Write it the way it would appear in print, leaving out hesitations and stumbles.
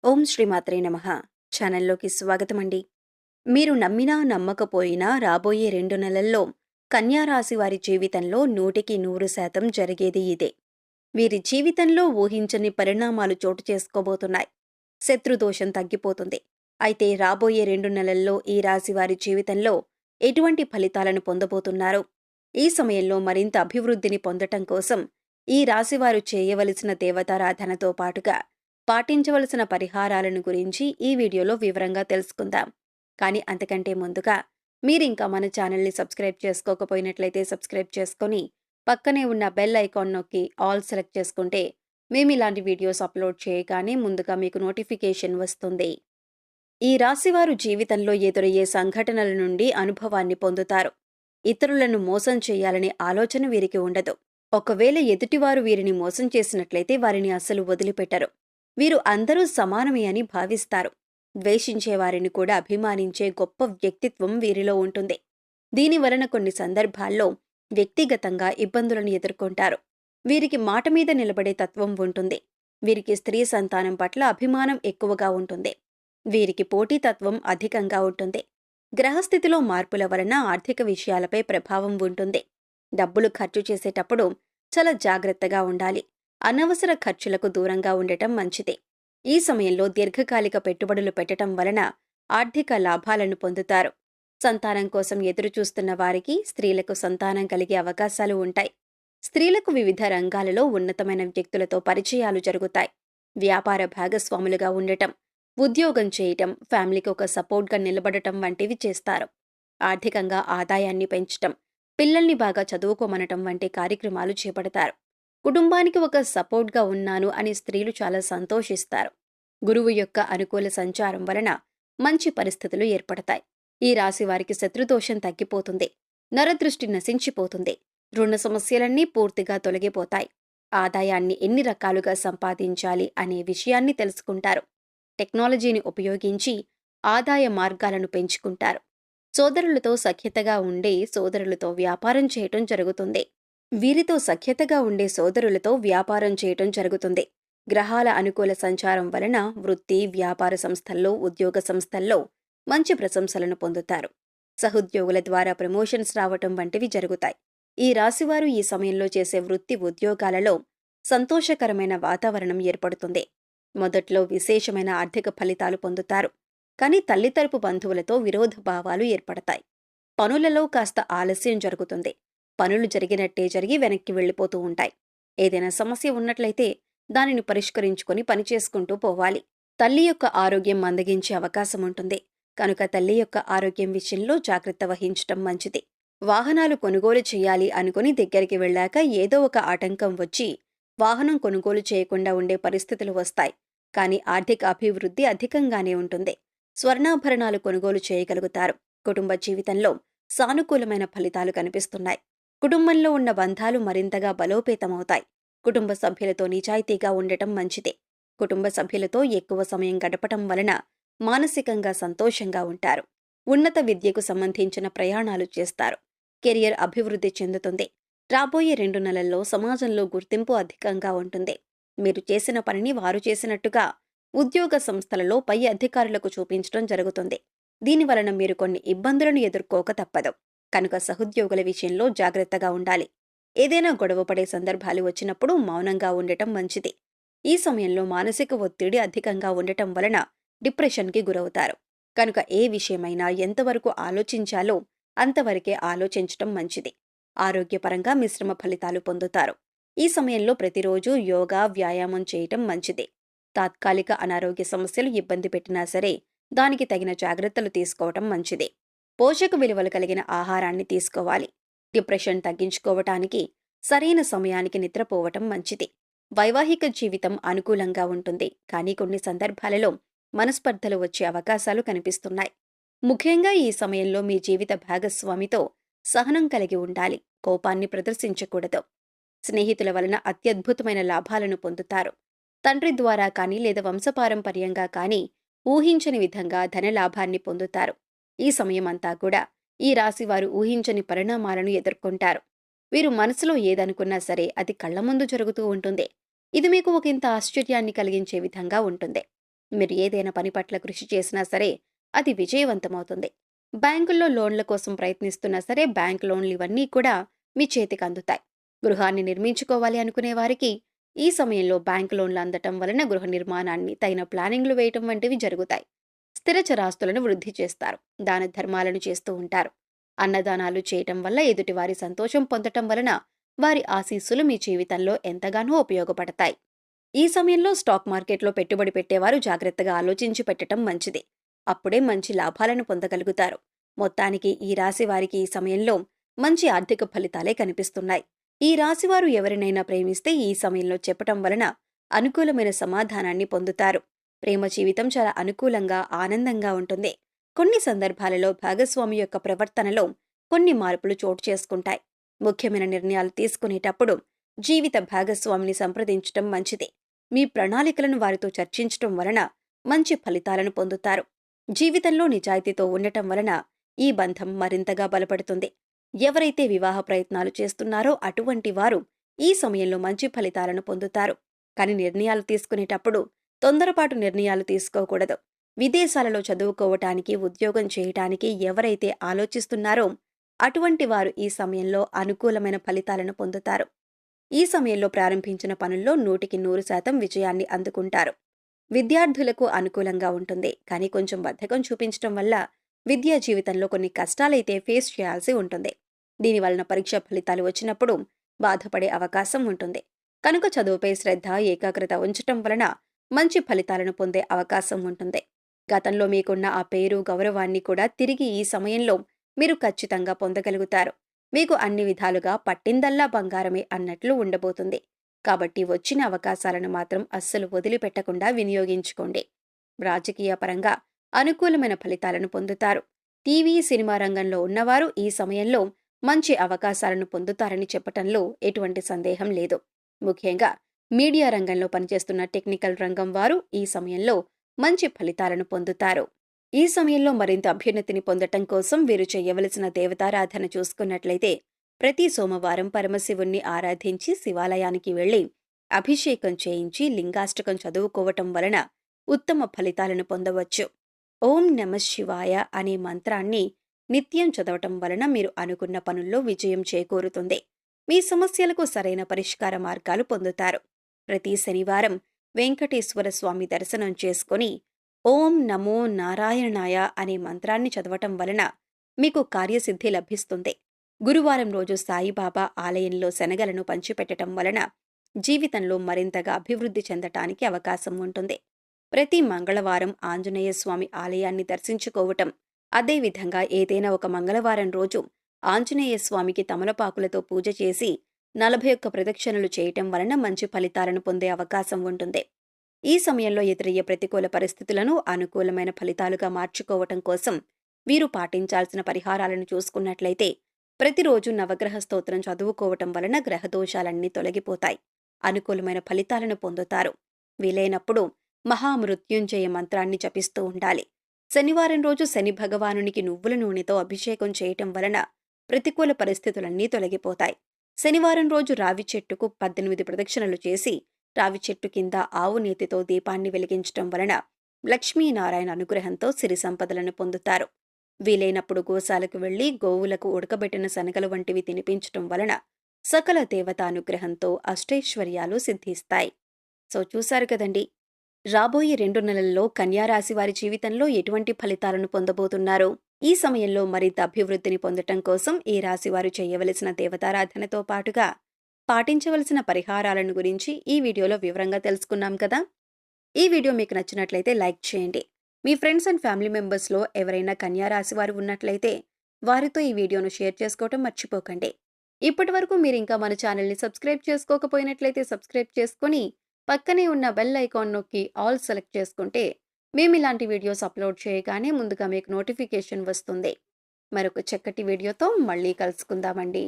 ఓం శ్రీమాత్రే నమః. ఛానల్లోకి స్వాగతమండి. మీరు నమ్మినా నమ్మకపోయినా రాబోయే 2 నెలల్లో కన్యా రాశి వారి జీవితంలో 100% జరిగేది ఇదే. వీరి జీవితంలో ఊహించని పరిణామాలు చోటు చేసుకోబోతున్నాయి. శత్రుదోషం తగ్గిపోతుంది. అయితే రాబోయే 2 నెలల్లో ఈ రాశి వారి జీవితంలో ఎటువంటి ఫలితాలను పొందబోతున్నారు? ఈ సమయంలో మరింత అభివృద్ధిని పొందటం కోసం ఈ రాశివారు చేయవలసిన దేవతారాధనతో పాటుగా పాటించవలసిన పరిహారాలను గురించి ఈ వీడియోలో వివరంగా తెలుసుకుందాం. కానీ అంతకంటే ముందుగా మీరింకా మన ఛానల్ని సబ్స్క్రైబ్ చేసుకోకపోయినట్లయితే సబ్స్క్రైబ్ చేసుకొని పక్కనే ఉన్న బెల్ ఐకాన్ నొక్కి ఆల్ సెలెక్ట్ చేసుకుంటే మేము ఇలాంటి వీడియోస్ అప్లోడ్ చేయగానే ముందుగా మీకు నోటిఫికేషన్ వస్తుంది. ఈ రాశివారు జీవితంలో ఎదురయ్యే సంఘటనల నుండి అనుభవాన్ని పొందుతారు. ఇతరులను మోసం చేయాలనే ఆలోచన వీరికి ఉండదు. ఒకవేళ ఎదుటివారు వీరిని మోసం చేసినట్లయితే వారిని అస్సలు వదిలిపెట్టరు. వీరు అందరూ సమానమే అని భావిస్తారు. ద్వేషించే వారిని కూడా అభిమానించే గొప్ప వ్యక్తిత్వం వీరిలో ఉంటుంది. దీనివలన కొన్ని సందర్భాల్లో వ్యక్తిగతంగా ఇబ్బందులను ఎదుర్కొంటారు. వీరికి మాట మీద నిలబడే తత్వం ఉంటుంది. వీరికి స్త్రీ సంతానం పట్ల అభిమానం ఎక్కువగా ఉంటుంది. వీరికి పోటీతత్వం అధికంగా ఉంటుంది. గ్రహస్థితిలో మార్పుల వలన ఆర్థిక విషయాలపై ప్రభావం ఉంటుంది. డబ్బులు ఖర్చు చేసేటప్పుడు చాలా జాగ్రత్తగా ఉండాలి. అనవసర ఖర్చులకు దూరంగా ఉండటం మంచిది. ఈ సమయంలో దీర్ఘకాలిక పెట్టుబడులు పెట్టడం వలన ఆర్థిక లాభాలను పొందుతారు. సంతానం కోసం ఎదురుచూస్తున్న వారికి స్త్రీలకు సంతానం కలిగే అవకాశాలు ఉంటాయి. స్త్రీలకు వివిధ రంగాలలో ఉన్నతమైన వ్యక్తులతో పరిచయాలు జరుగుతాయి. వ్యాపార భాగస్వాములుగా ఉండటం, ఉద్యోగం చేయటం, ఫ్యామిలీకి ఒక సపోర్ట్గా నిలబడటం వంటివి చేస్తారు. ఆర్థికంగా ఆదాయాన్ని పెంచటం, పిల్లల్ని బాగా చదువుకోమనటం వంటి కార్యక్రమాలు చేపడతారు. కుటుంబానికి ఒక సపోర్ట్గా ఉన్నాను అని స్త్రీలు చాలా సంతోషిస్తారు. గురువు యొక్క అనుకూల సంచారం వలన మంచి పరిస్థితులు ఏర్పడతాయి. ఈ రాశి వారికి శత్రుదోషం తగ్గిపోతుంది. నరదృష్టి నశించిపోతుంది. రుణ సమస్యలన్నీ పూర్తిగా తొలగిపోతాయి. ఆదాయాన్ని ఎన్ని రకాలుగా సంపాదించాలి అనే విషయాన్ని తెలుసుకుంటారు. టెక్నాలజీని ఉపయోగించి ఆదాయ మార్గాలను పెంచుకుంటారు. సోదరులతో సఖ్యతగా ఉండే సోదరులతో వ్యాపారం చేయటం జరుగుతుంది. వీరితో సఖ్యతగా ఉండే సోదరులతో వ్యాపారం చేయటం జరుగుతుంది. గ్రహాల అనుకూల సంచారం వలన వృత్తి, వ్యాపార సంస్థల్లో, ఉద్యోగ సంస్థల్లో మంచి ప్రశంసలను పొందుతారు. సహోద్యోగుల ద్వారా ప్రమోషన్స్ రావటం వంటివి జరుగుతాయి. ఈ రాశివారు ఈ సమయంలో చేసే వృత్తి, ఉద్యోగాలలో సంతోషకరమైన వాతావరణం ఏర్పడుతుంది. మొదట్లో విశేషమైన ఆర్థిక ఫలితాలు పొందుతారు. కానీ తల్లి తరపు బంధువులతో విరోధ భావాలు ఏర్పడతాయి. పనులలో కాస్త ఆలస్యం జరుగుతుంది. పనులు జరిగినట్టే జరిగి వెనక్కి వెళ్లిపోతూ ఉంటాయి. ఏదైనా సమస్య ఉన్నట్లయితే దానిని పరిష్కరించుకొని పనిచేసుకుంటూ పోవాలి. తల్లి యొక్క ఆరోగ్యం మందగించే అవకాశం ఉంటుంది. కనుక తల్లి యొక్క ఆరోగ్యం విషయంలో జాగ్రత్త వహించటం మంచిది. వాహనాలు కొనుగోలు చేయాలి అనుకుని దగ్గరికి వెళ్ళాక ఏదో ఒక ఆటంకం వచ్చి వాహనం కొనుగోలు చేయకుండా ఉండే పరిస్థితులు వస్తాయి. కానీ ఆర్థిక అభివృద్ధి అధికంగానే ఉంటుంది. స్వర్ణాభరణాలు కొనుగోలు చేయగలుగుతారు. కుటుంబ జీవితంలో సానుకూలమైన ఫలితాలు కనిపిస్తున్నాయి. కుటుంబంలో ఉన్న బంధాలు మరింతగా బలోపేతమవుతాయి. కుటుంబ సభ్యులతో నిజాయితీగా ఉండటం మంచిదే. కుటుంబ సభ్యులతో ఎక్కువ సమయం గడపటం వలన మానసికంగా సంతోషంగా ఉంటారు. ఉన్నత విద్యకు సంబంధించిన ప్రయాణాలు చేస్తారు. కెరియర్ అభివృద్ధి చెందుతుంది. రాబోయే 2 నెలల్లో సమాజంలో గుర్తింపు అధికంగా ఉంటుంది. మీరు చేసిన పనిని వారు చేసినట్టుగా ఉద్యోగ సంస్థలలో పై అధికారులకు చూపించడం జరుగుతుంది. దీనివలన మీరు కొన్ని ఇబ్బందులను ఎదుర్కోక తప్పదు. కనుక సహోద్యోగుల విషయంలో జాగ్రత్తగా ఉండాలి. ఏదైనా గొడవపడే సందర్భాలు వచ్చినప్పుడు మౌనంగా ఉండటం మంచిది. ఈ సమయంలో మానసిక ఒత్తిడి అధికంగా ఉండటం వలన డిప్రెషన్కి గురవుతారు. కనుక ఏ విషయమైనా ఎంతవరకు ఆలోచించాలో అంతవరకే ఆలోచించటం మంచిది. ఆరోగ్యపరంగా మిశ్రమ ఫలితాలు పొందుతారు. ఈ సమయంలో ప్రతిరోజు యోగా, వ్యాయామం చేయటం మంచిది. తాత్కాలిక అనారోగ్య సమస్యలు ఇబ్బంది పెట్టినా సరే దానికి తగిన జాగ్రత్తలు తీసుకోవటం మంచిది. పోషక విలువలు కలిగిన ఆహారాన్ని తీసుకోవాలి. డిప్రెషన్ తగ్గించుకోవటానికి సరైన సమయానికి నిద్రపోవటం మంచిది. వైవాహిక జీవితం అనుకూలంగా ఉంటుంది. కానీ కొన్ని సందర్భాలలో మనస్పర్ధలు వచ్చే అవకాశాలు కనిపిస్తున్నాయి. ముఖ్యంగా ఈ సమయంలో మీ జీవిత భాగస్వామితో సహనం కలిగి ఉండాలి. కోపాన్ని ప్రదర్శించకూడదు. స్నేహితుల వలన అత్యద్భుతమైన లాభాలను పొందుతారు. తండ్రి ద్వారా కానీ లేదా వంశపారంపర్యంగా కానీ ఊహించని విధంగా ధనలాభాన్ని పొందుతారు. ఈ సమయమంతా కూడా ఈ రాశివారు ఊహించని పరిణామాలను ఎదుర్కొంటారు. వీరు మనసులో ఏదనుకున్నా సరే అది కళ్ల ముందు జరుగుతూ ఉంటుంది. ఇది మీకు ఒకంత ఆశ్చర్యాన్ని కలిగించే విధంగా ఉంటుంది. మీరు ఏదైనా పని పట్ల కృషి చేసినా సరే అది విజయవంతమవుతుంది. బ్యాంకుల్లో లోన్ల కోసం ప్రయత్నిస్తున్నా సరే బ్యాంక్ లోన్లు ఇవన్నీ కూడా మీ చేతికి అందుతాయి. గృహాన్ని నిర్మించుకోవాలి అనుకునే వారికి ఈ సమయంలో బ్యాంక్ లోన్లు అందటం వలన గృహ నిర్మాణాన్ని తగిన ప్లానింగ్లు వేయటం వంటివి జరుగుతాయి. స్థిర చరాస్తులను వృద్ధి చేస్తారు. దాన ధర్మాలను చేస్తూ ఉంటారు. అన్నదానాలు చేయటం వల్ల ఎదుటివారి సంతోషం పొందటం వలన వారి ఆశీస్సులు మీ జీవితంలో ఎంతగానో ఉపయోగపడతాయి. ఈ సమయంలో స్టాక్ మార్కెట్లో పెట్టుబడి పెట్టేవారు జాగ్రత్తగా ఆలోచించి పెట్టడం మంచిది. అప్పుడే మంచి లాభాలను పొందగలుగుతారు. మొత్తానికి ఈ రాశి వారికి ఈ సమయంలో మంచి ఆర్థిక ఫలితాలే కనిపిస్తున్నాయి. ఈ రాశివారు ఎవరినైనా ప్రేమిస్తే ఈ సమయంలో చెప్పటం వలన అనుకూలమైన సమాధానాన్ని పొందుతారు. ప్రేమ జీవితం చాలా అనుకూలంగా ఆనందంగా ఉంటుంది. కొన్ని సందర్భాలలో భాగస్వామి యొక్క ప్రవర్తనలో కొన్ని మార్పులు చోటు చేసుకుంటాయి. ముఖ్యమైన నిర్ణయాలు తీసుకునేటప్పుడు జీవిత భాగస్వామిని సంప్రదించటం మంచిది. మీ ప్రణాళికలను వారితో చర్చించటం వలన మంచి ఫలితాలను పొందుతారు. జీవితంలో నిజాయితీతో ఉండటం వలన ఈ బంధం మరింతగా బలపడుతుంది. ఎవరైతే వివాహ ప్రయత్నాలు చేస్తున్నారో అటువంటి వారు ఈ సమయంలో మంచి ఫలితాలను పొందుతారు. కానీ నిర్ణయాలు తీసుకునేటప్పుడు తొందరపాటు నిర్ణయాలు తీసుకోకూడదు. విదేశాలలో చదువుకోవటానికి, ఉద్యోగం చేయటానికి ఎవరైతే ఆలోచిస్తున్నారో అటువంటి వారు ఈ సమయంలో అనుకూలమైన ఫలితాలను పొందుతారు. ఈ సమయంలో ప్రారంభించిన పనుల్లో 100% విజయాన్ని అందుకుంటారు. విద్యార్థులకు అనుకూలంగా ఉంటుంది. కానీ కొంచెం బద్ధకం చూపించటం వల్ల విద్యా జీవితంలో కొన్ని కష్టాలైతే ఫేస్ చేయాల్సి ఉంటుంది. దీనివలన పరీక్ష ఫలితాలు వచ్చినప్పుడు బాధపడే అవకాశం ఉంటుంది. కనుక చదువుపై శ్రద్ధ, ఏకాగ్రత ఉంచటం వలన మంచి ఫలితాలను పొందే అవకాశం ఉంటుంది. గతంలో మీకున్న ఆ పేరు, గౌరవాన్ని కూడా తిరిగి ఈ సమయంలో మీరు ఖచ్చితంగా పొందగలుగుతారు. మీకు అన్ని విధాలుగా పట్టిందల్లా బంగారమే అన్నట్లు ఉండబోతుంది. కాబట్టి వచ్చిన అవకాశాలను మాత్రం అస్సలు వదిలిపెట్టకుండా వినియోగించుకోండి. రాజకీయ పరంగా అనుకూలమైన ఫలితాలను పొందుతారు. టీవీ, సినిమా రంగంలో ఉన్నవారు ఈ సమయంలో మంచి అవకాశాలను పొందుతారని చెప్పటంలో ఎటువంటి సందేహం లేదు. ముఖ్యంగా మీడియా రంగంలో పనిచేస్తున్న టెక్నికల్ రంగం వారు ఈ సమయంలో మంచి ఫలితాలను పొందుతారు. ఈ సమయంలో మరింత అభ్యున్నతిని పొందటం కోసం వీరు చేయవలసిన దేవతారాధన చూసుకున్నట్లయితే ప్రతి సోమవారం పరమశివుణ్ణి ఆరాధించి శివాలయానికి వెళ్లి అభిషేకం చేయించి లింగాష్టకం చదువుకోవటం వలన ఉత్తమ ఫలితాలను పొందవచ్చు. ఓం నమః శివాయ అనే మంత్రాన్ని నిత్యం చదవటం వలన మీరు అనుకున్న పనుల్లో విజయం చేకూరుతుంది. మీ సమస్యలకు సరైన పరిష్కార మార్గాలు పొందుతారు. ప్రతి శనివారం వెంకటేశ్వర స్వామి దర్శనం చేసుకుని ఓం నమో నారాయణాయ అనే మంత్రాన్ని చదవటం వలన మీకు కార్యసిద్ధి లభిస్తుంది. గురువారం రోజు సాయిబాబా ఆలయంలో శనగలను పంచిపెట్టడం వలన జీవితంలో మరింతగా అభివృద్ధి చెందటానికి అవకాశం ఉంటుంది. ప్రతి మంగళవారం ఆంజనేయ స్వామి ఆలయాన్ని దర్శించుకోవటం, అదేవిధంగా ఏదైనా ఒక మంగళవారం రోజు ఆంజనేయ స్వామికి తమలపాకులతో పూజ చేసి 41 ప్రదక్షిణలు చేయటం వలన మంచి ఫలితాలను పొందే అవకాశం ఉంటుంది. ఈ సమయంలో ఎదురయ్యే ప్రతికూల పరిస్థితులను అనుకూలమైన ఫలితాలుగా మార్చుకోవటం కోసం వీరు పాటించాల్సిన పరిహారాలను చూసుకున్నట్లయితే ప్రతిరోజు నవగ్రహ స్తోత్రం చదువుకోవటం వలన గ్రహదోషాలన్నీ తొలగిపోతాయి. అనుకూలమైన ఫలితాలను పొందుతారు. వీలైనప్పుడు మహామృత్యుంజయ మంత్రాన్ని జపిస్తూ ఉండాలి. శనివారం రోజు శని భగవానునికి నువ్వుల నూనెతో అభిషేకం చేయటం వలన ప్రతికూల పరిస్థితులన్నీ తొలగిపోతాయి. శనివారం రోజు రావి చెట్టుకు 18 ప్రదక్షిణలు చేసి రావి చెట్టు కింద ఆవు నేతితో దీపాన్ని వెలిగించటం వలన లక్ష్మీనారాయణ అనుగ్రహంతో సిరి సంపదలను పొందుతారు. వీలైనప్పుడు గోశాలకు వెళ్లి గోవులకు ఉడకబెట్టిన శనగలు వంటివి తినిపించటం వలన సకల దేవతానుగ్రహంతో అష్టైశ్వర్యాలు సిద్ధిస్తాయి. సో చూశారు కదండి, రాబోయే 2 నెలల్లో కన్యారాశి వారి జీవితంలో ఎటువంటి ఫలితాలను పొందబోతున్నారు. ఈ సమయంలో మరింత అభివృద్ధిని పొందటం కోసం ఈ రాశివారు చేయవలసిన దేవతారాధనతో పాటుగా పాటించవలసిన పరిహారాలను గురించి ఈ వీడియోలో వివరంగా తెలుసుకున్నాం కదా. ఈ వీడియో మీకు నచ్చినట్లయితే లైక్ చేయండి. మీ ఫ్రెండ్స్ అండ్ ఫ్యామిలీ మెంబర్స్లో ఎవరైనా కన్యారాశి వారు ఉన్నట్లయితే వారితో ఈ వీడియోను షేర్ చేసుకోవటం మర్చిపోకండి. ఇప్పటి వరకు మీరు ఇంకా మన ఛానల్ని సబ్స్క్రైబ్ చేసుకోకపోయినట్లయితే సబ్స్క్రైబ్ చేసుకుని పక్కనే ఉన్న బెల్ ఐకాన్ నొక్కి ఆల్ సెలెక్ట్ చేసుకుంటే మేము ఇలాంటి వీడియోస్ అప్లోడ్ చేయగానే ముందుగా మీకు నోటిఫికేషన్ వస్తుంది. మరొక చక్కటి వీడియోతో మళ్ళీ కలుసుకుందామండి.